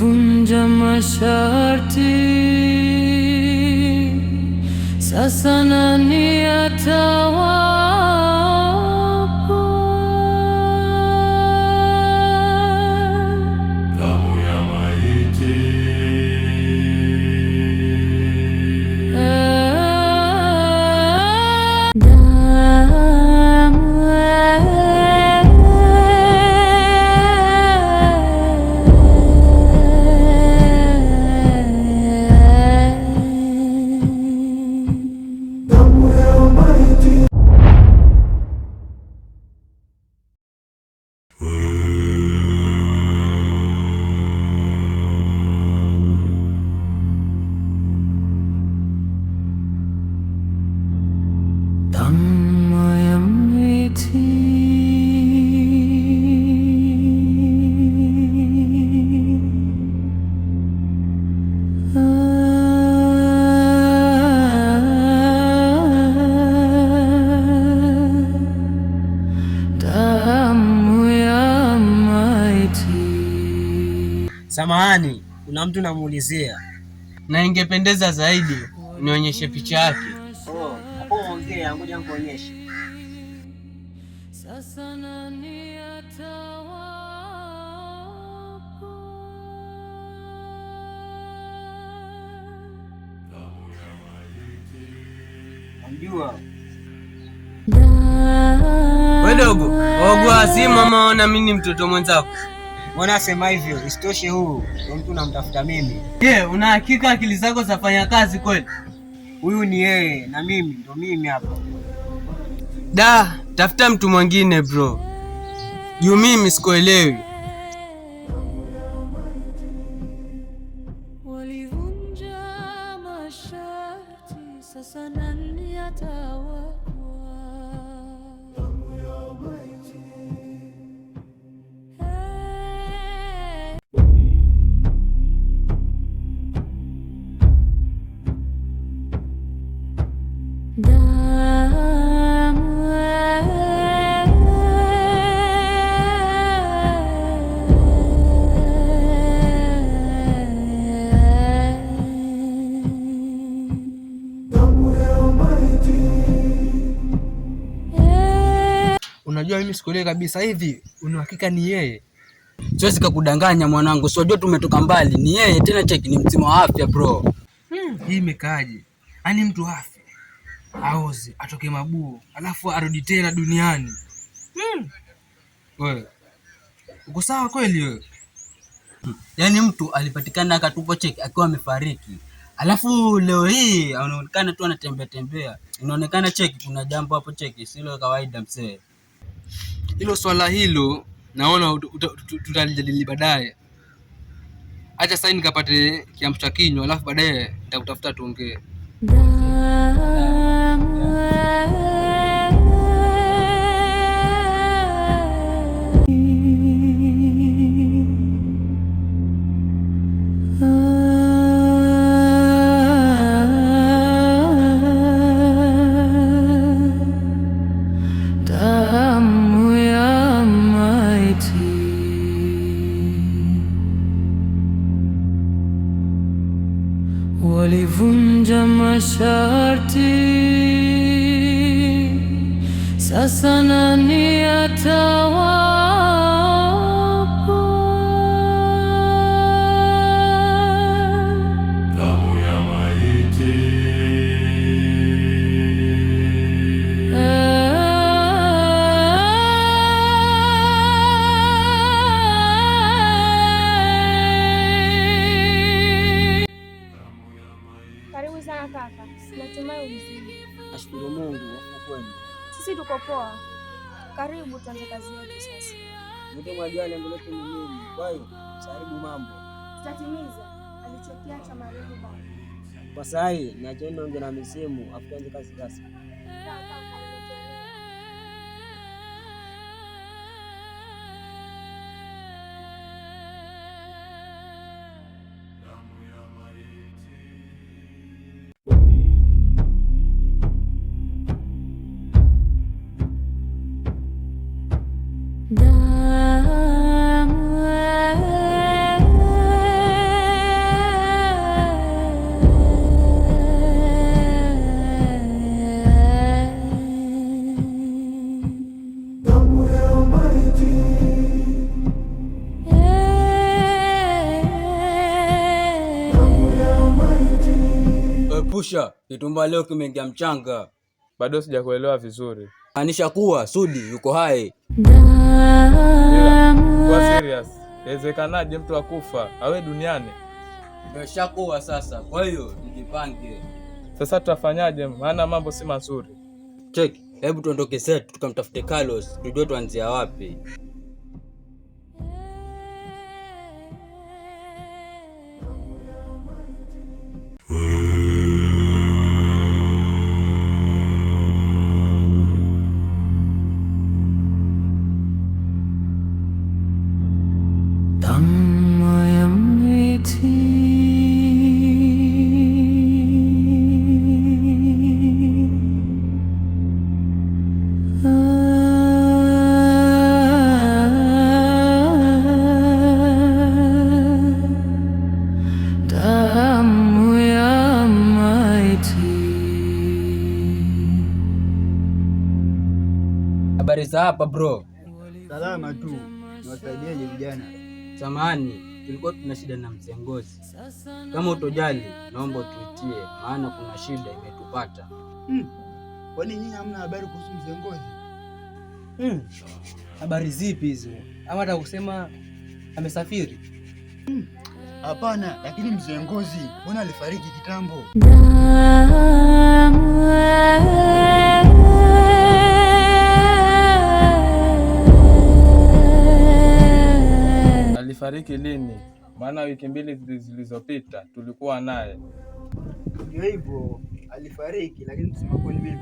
walivunja masharti, sasa nani atawapa? Damu ya maiti, Samahani, kuna mtu namuulizia. Na ingependeza zaidi nionyeshe picha yake. Hapo ongea, ngoja nikuonyeshe. Sasa nani atawapa? Unajua wewe dogo, ogwa azima maona mimi ni mtoto mwenzako. Mbona sema hivyo? Isitoshe huu ndio mtu namtafuta mimi. Je, una hakika akili zako zafanya kazi kweli? Huyu ni yeye na mimi ndo mimi hapa. Da, tafuta mtu mwingine bro. Juu mimi sikuelewi. Walivunja masharti, sasa nani atawapa? Unajua mimi sikuelewi kabisa, hivi una hakika ni yeye? Siwezi kukudanganya mwanangu, sio ndio tumetoka mbali, ni yeye tena, cheki ni mzima wa afya bro. Hii imekaaje? Ani mtu afya aoze atoke mabuo alafu arudi tena duniani. Wewe uko sawa kweli wewe? Yaani mtu alipatikana akatupo cheki akiwa amefariki, alafu leo hii anaonekana tu anatembea tembea. Inaonekana cheki kuna jambo hapo cheki, silo kawaida mzee. Hilo swala hilo naona tutalijadili baadaye. Acha sasa nikapate kiamsha kinywa, alafu baadaye nitakutafuta tuongee. Walivunja masharti, sasa nani atawapa? damu ya maiti, Karibu sana kaka. Natumai mzima. Nashukuru Mungu wafu kwenu. Sisi tuko poa. Karibu tuanze kazi yetu sasa. Mtu mwajua lengo letu ni nini? Kwa hiyo saribu mambo. Tutatimiza alichokiacha marehemu baba. Kwa sasa hii niacheni ongea na misimu afu tuanze kazi rasmi. Kitumba leo kimeingia mchanga. Bado sijakuelewa vizuri. Maanisha kuwa Sudi yuko hai. Kwa serious. Inawezekanaje mtu akufa awe duniani? Ndio shakuwa sasa. Kwa hiyo tujipange. Sasa tutafanyaje? Maana mambo si mazuri. Check. Hebu tuondoke zetu tukamtafute Carlos, tujue tuanzia wapi. Habari za hapa bro? Salama tu. Niwasaidieje vijana? Samahani, tulikuwa tuna shida na mzee Ngozi. Kama utojali, naomba utuitie, maana kuna shida imetupata. Kwani nyinyi hamna habari kuhusu mzee Ngozi? Habari zipi hizo? Ama hata kusema amesafiri? Hapana, lakini mzee Ngozi mbona alifariki kitambo? Alifariki lini? Maana wiki 2 zilizopita tulikuwa naye. Ndio hivyo, alifariki lakini kusema kweli mimi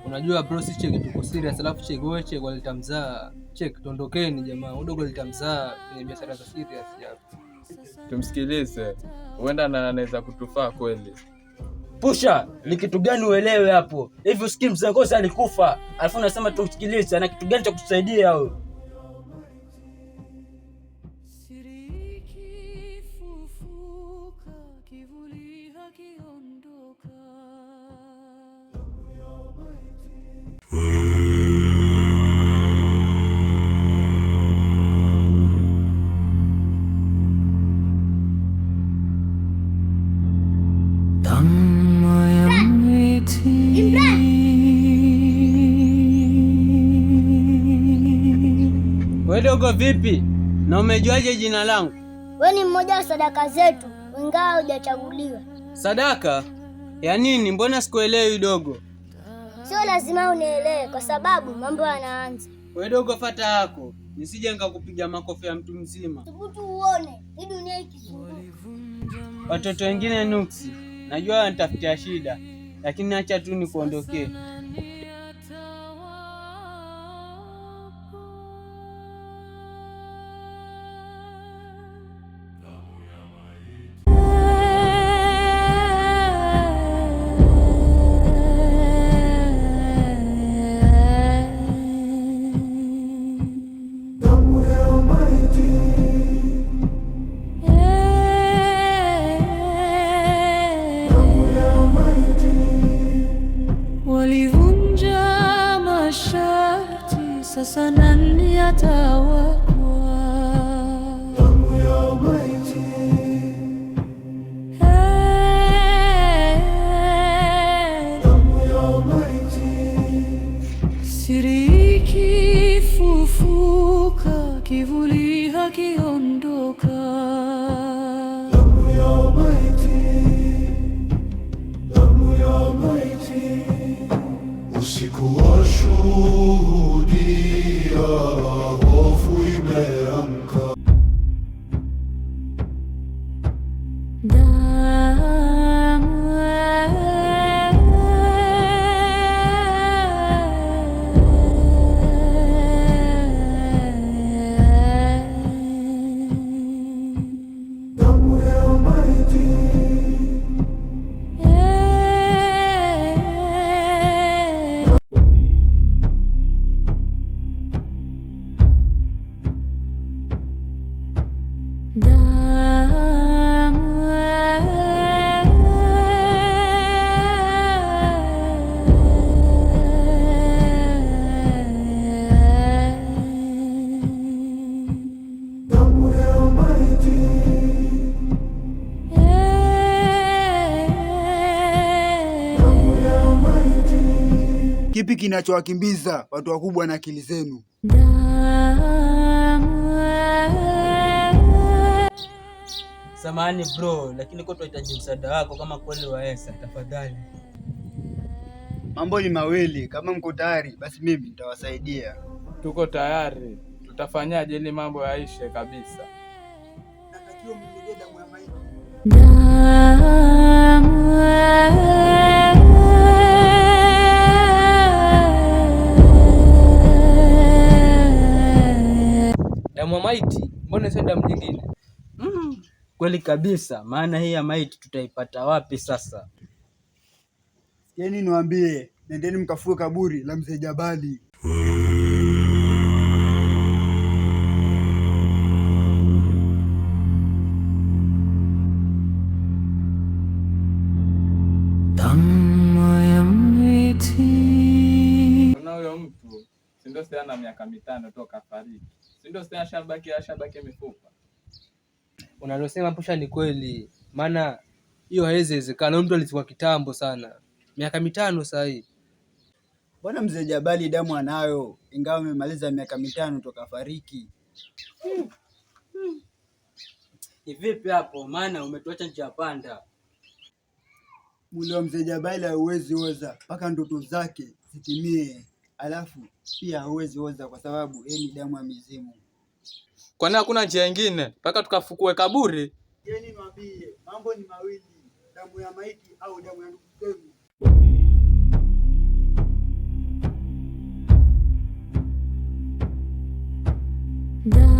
Unajua bro, si Cheki tuko serious, alafu Cheki wewe Cheki waleta mzaa. Cheki tondokeni jamaa, udogo aleta mzaa kwenye biashara za serious hapa. Tumsikilize. Huenda anaweza kutufaa kweli. Pusha, ni kitu gani uelewe hapo? Hivi usikii mzee Ngozi alikufa, alafu unasema tumsikilize, ana kitu gani cha kutusaidia hao? Wewe dogo vipi? Na umejuaje jina langu? Wewe ni mmoja wa sadaka zetu, ingawa hujachaguliwa. Sadaka? Ya nini? Mbona sikuelewi dogo? Sio lazima unielewe kwa sababu mambo yanaanza. Wewe dogo fata yako, nisije nikakupiga makofi ya mtu mzima. Thubutu uone, hii dunia ikizunguka. Watoto wengine nuksi, najua wanitafutia shida, lakini acha tu nikuondokee. Walivunja masharti, sasa nani atawakwa? Damu ya maiti, damu ya maiti, Siri ikifufuka, kivuli hakiondoka. damu ya maiti, damu ya maiti. Usiku wa shuhudia, hofu imeamka. Damu ya maiti, kipi kinachowakimbiza watu wakubwa na akili zenu? Samahani bro, lakini kwa tunahitaji msaada wako kama kweli waweza, tafadhali. Mambo ni mawili, kama mko tayari basi mimi nitawasaidia. Tuko tayari. Tutafanyaje ili mambo yaishe kabisa? Natakiwa mniletee damu ya maiti. Damu ya maiti? Mbona sio damu nyingine? Kweli kabisa, maana hii ya maiti tutaipata wapi sasa? Sikieni niwaambie, nendeni mkafue kaburi la mzee Jabali. damu ya maiti. Kuna huyo mtu, si ndio ana miaka 5 toka fariki. Si ndio ashabaki mifupa. Unalosema Pusha ni kweli, maana hiyo haiwezi wezekana. Mtu alizikwa kitambo sana, miaka 5 sasa hii. Bwana mzee Jabali damu anayo, ingawa amemaliza miaka 5 toka fariki. Vipi hapo? Maana umetuacha njia panda. Mwili wa mzee Jabali hauwezi oza mpaka ndoto zake zitimie. Alafu pia hauwezi oza kwa sababu yeye ni damu ya mizimu. Kwani hakuna njia nyingine mpaka tukafukue kaburi? Yeye niwaambie, mambo ni mawili, damu ya maiti au damu ya ndugu zenu. Da